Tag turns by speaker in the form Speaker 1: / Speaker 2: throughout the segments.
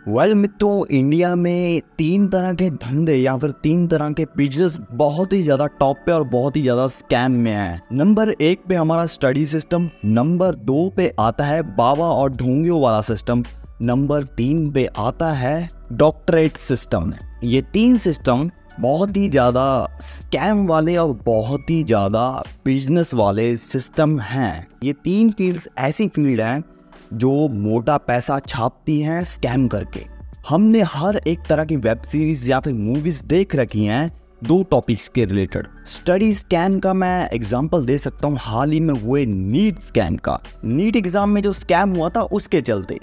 Speaker 1: मित्रों, इंडिया में 3 तरह के धंधे या फिर 3 तरह के बिजनेस बहुत ही ज़्यादा टॉप पे और बहुत ही ज़्यादा स्कैम में है। नंबर 1 पे हमारा स्टडी सिस्टम, नंबर 2 पे आता है बाबा और ढोंगियों वाला सिस्टम, नंबर 3 पे आता है डॉक्टरेट सिस्टम। ये 3 सिस्टम बहुत ही ज़्यादा स्कैम वाले और बहुत ही ज़्यादा बिजनेस वाले सिस्टम हैं। ये 3 फील्ड्स ऐसी फील्ड हैं जो मोटा पैसा छापती हैं स्कैम करके। हमने हर एक तरह की वेब सीरीज या फिर मूवीज देख रखी हैं 2 टॉपिक्स के रिलेटेड। स्टडी स्कैम का मैं एग्जांपल दे सकता हूँ हाल ही में हुए नीट स्कैम का। नीट एग्जाम में जो स्कैम हुआ था उसके चलते।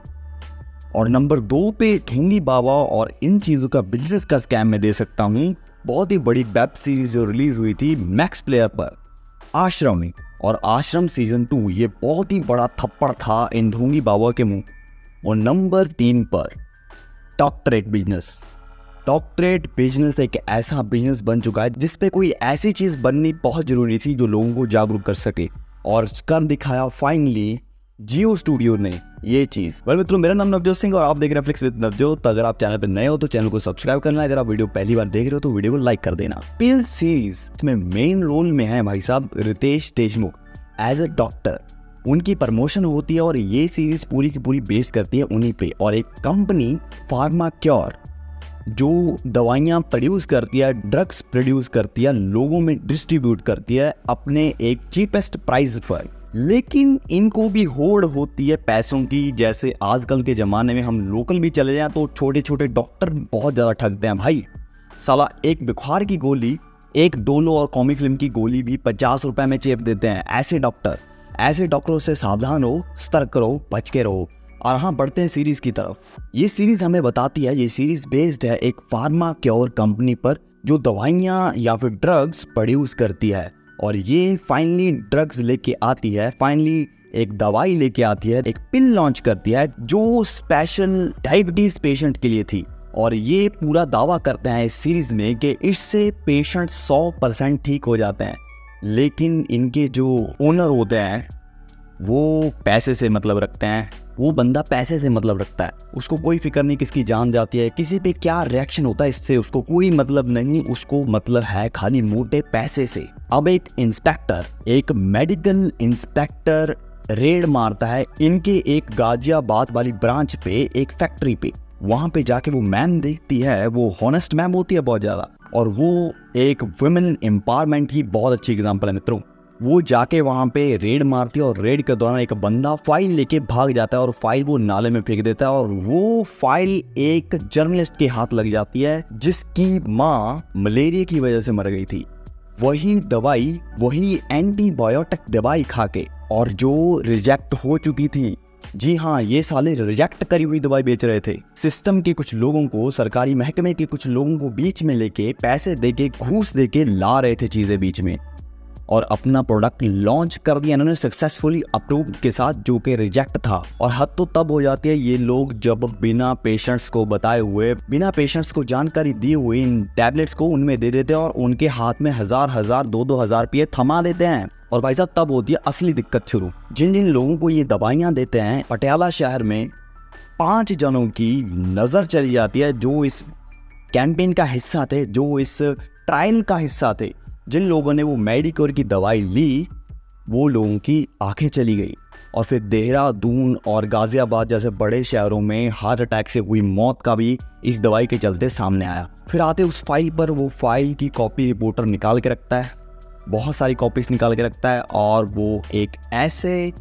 Speaker 1: और नंबर 2 पे ढोंगी बाबा और इन चीज़ों का बिजनेस का स्कैम में दे सकता हूँ बहुत ही बड़ी वेब सीरीज जो रिलीज हुई थी मैक्स प्लेयर पर, आश्रम। और आश्रम सीजन 2 ये बहुत ही बड़ा थप्पड़ था इन ढोंगी बाबा के मुंह। और नंबर 3 पर डॉक्टरेट बिजनेस। डॉक्टरेट बिजनेस एक ऐसा बिजनेस बन चुका है जिस पे कोई ऐसी चीज बननी बहुत जरूरी थी जो लोगों को जागरूक कर सके, और कर दिखाया फाइनली जियो स्टूडियो ने ये चीज। मित्रों, मेरा नाम नवजोत सिंह और आप देख रहे हैं फ्लिक्स विद नवजोत। अगर आप चैनल पर नए हो तो चैनल को सब्सक्राइब करना, अगर आप वीडियो पहली बार देख रहे हो तो वीडियो को लाइक कर देना। पिल सीरीज इसमें मेन रोल में है भाई साहब Riteish Deshmukh as a doctor. उनकी प्रमोशन होती है और ये सीरीज पूरी की पूरी बेस करती है उन्हीं पे। और एक कंपनी फार्माक्योर जो दवाइयाँ प्रोड्यूस करती है, ड्रग्स प्रोड्यूस करती है, लोगों में डिस्ट्रीब्यूट करती है अपने एक चीपेस्ट प्राइस पर। लेकिन इनको भी होड़ होती है पैसों की। जैसे आजकल के ज़माने में हम लोकल भी चले जाएं तो छोटे छोटे डॉक्टर बहुत ज़्यादा ठगते हैं भाई। साला एक बुखार की गोली, एक डोलो और कॉमिक फिल्म की गोली भी 50 रुपए में चेप देते हैं। ऐसे डॉक्टरों से सावधान हो, सतर्क रहो, बच के रहो। और हाँ, बढ़ते हैं सीरीज की तरफ। ये सीरीज हमें बताती है, ये सीरीज बेस्ड है एक फार्माक्योर कंपनी पर जो दवाइयाँ या फिर ड्रग्स प्रोड्यूस करती है। और ये फाइनली ड्रग्स लेके आती है, फाइनली एक दवाई लेके आती है, एक पिल लॉन्च करती है जो स्पेशल डायबिटीज पेशेंट के लिए थी। और ये पूरा दावा करते हैं इस सीरीज में कि इससे पेशेंट 100% ठीक हो जाते हैं। लेकिन इनके जो ओनर होते हैं वो पैसे से मतलब रखते हैं। वो बंदा पैसे से मतलब रखता है, उसको कोई फिक्र नहीं किसकी जान जाती है, किसी पे क्या रिएक्शन होता है, इससे उसको कोई मतलब नहीं। उसको मतलब है खाली मोटे पैसे से। अब एक इंस्पेक्टर, एक मेडिकल इंस्पेक्टर रेड मारता है इनके एक गाजियाबाद वाली ब्रांच पे, एक फैक्ट्री पे। वहां पे जाके वो मैम देखती है, वो हॉनेस्ट मैम होती है बहुत ज्यादा, और वो एक वुमेन एम्पावरमेंट की बहुत अच्छी एग्जांपल है मित्रों। वो जाके वहां पे रेड मारती है और रेड के दौरान एक बंदा फाइल लेके भाग जाता है और फाइल वो नाले में फेंक देता है। और वो फाइल एक जर्नलिस्ट के हाथ लग जाती है जिसकी माँ मलेरिया की वजह से मर गई थी। वही दवाई, वही एंटीबायोटिक दवाई खा के, और जो रिजेक्ट हो चुकी थी। जी हाँ, ये साले रिजेक्ट करी हुई दवाई बेच रहे थे। सिस्टम के कुछ लोगों को, सरकारी महकमे के कुछ लोगों को बीच में लेके, पैसे देके, घूस देके ला रहे थे चीजें बीच में, और अपना प्रोडक्ट लॉन्च कर दिया इन्होंने सक्सेसफुली अप्रूव्ड के साथ, जो कि रिजेक्ट था। और हद तो तब हो जाती है ये लोग जब बिना पेशेंट्स को बताए हुए, बिना पेशेंट्स को जानकारी दिए हुए इन टैबलेट्स को उनमें दे देते हैं और उनके हाथ में 1000 2,000 रुपये थमा देते हैं। और भाई साहब, तब होती है असली दिक्कत शुरू। जिन जिन लोगों को ये दवाइयाँ देते हैं, पटियाला शहर में 5 जनों की नज़र चली जाती है जो इस कैंपेन का हिस्सा थे, जो इस ट्रायल का हिस्सा थे। जिन लोगों ने वो मेडिकोर की दवाई ली, वो लोगों की आंखें चली गई। और फिर देहरादून और गाजियाबाद जैसे बड़े शहरों में हार्ट अटैक से हुई मौत का भी इस दवाई के चलते सामने आया। फिर आते उस फाइल पर, वो फाइल की कॉपी रिपोर्टर निकाल के रखता है, बहुत सारी कॉपीज निकाल के रखता है, और वो एक ऐसे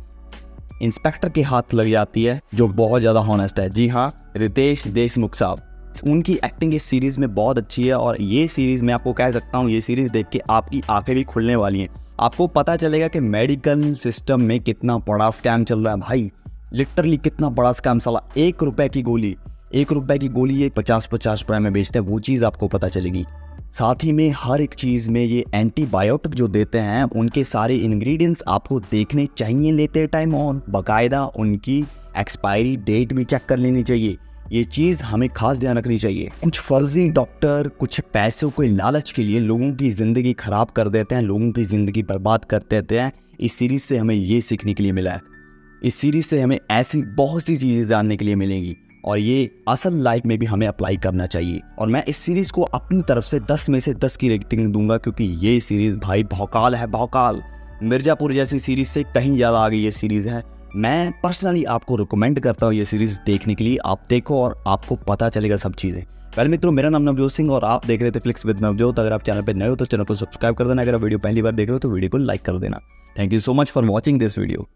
Speaker 1: इंस्पेक्टर के हाथ लग जाती है जो बहुत ज़्यादा हॉनेस्ट है। जी हाँ, रितेश देशमुख साहब। उनकी एक्टिंग इस सीरीज में बहुत अच्छी है। और ये सीरीज मैं आपको कह सकता हूँ, ये सीरीज देख के आपकी आंखें भी खुलने वाली हैं। आपको पता चलेगा कि मेडिकल सिस्टम में कितना बड़ा स्कैम चल रहा है भाई। लिटरली कितना बड़ा स्कैम। साला 1 रुपए की गोली ये 50 रुपए में बेचते हैं, वो चीज़ आपको पता चलेगी। साथ ही में हर एक चीज़ में ये एंटीबायोटिक जो देते हैं, उनके सारे इंग्रेडिएंट्स आपको देखने चाहिए लेते टाइम, और बाकायदा उनकी एक्सपायरी डेट भी चेक कर लेनी चाहिए। ये चीज़ हमें खास ध्यान रखनी चाहिए। कुछ फर्जी डॉक्टर कुछ पैसों के लालच के लिए लोगों की ज़िंदगी खराब कर देते हैं, लोगों की ज़िंदगी बर्बाद कर देते हैं। इस सीरीज़ से हमें ये सीखने के लिए मिला है। इस सीरीज़ से हमें ऐसी बहुत सी चीज़ें जानने के लिए मिलेंगी। और ये असल लाइफ में भी हमें अप्लाई करना चाहिए। और मैं इस सीरीज को अपनी तरफ से 10 में से 10 की रेटिंग दूंगा, क्योंकि ये सीरीज भाई भौकाल है, भौकाल। मिर्जापुर जैसी सीरीज से कहीं ज़्यादा आगे ये सीरीज़ है। मैं पर्सनली आपको रिकमेंड करता हूँ ये सीरीज़ देखने के लिए। आप देखो और आपको पता चलेगा सब चीज़ें। पहले मित्रों, मेरा नाम नवजोत सिंह और आप देख रहे थे फ्लिक्स विद नवजोत। अगर आप चैनल पर नए हो तो चैनल को सब्सक्राइब कर देना। अगर आप वीडियो पहली बार देख रहे हो तो वीडियो को लाइक कर देना। Thank you so much for watching this video.